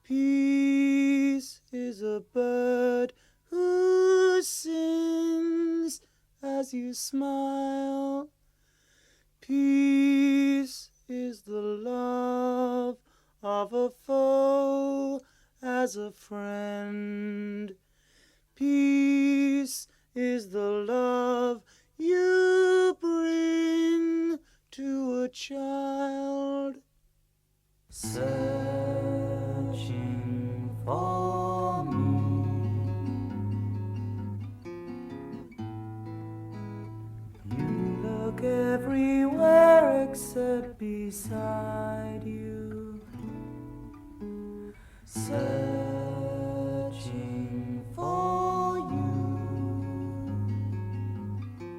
Peace is a bird who sings as you smile. Peace is the love of a foe as a friend. Peace is the love you bring to a child. Searching for me. You look everywhere except beside you. Searching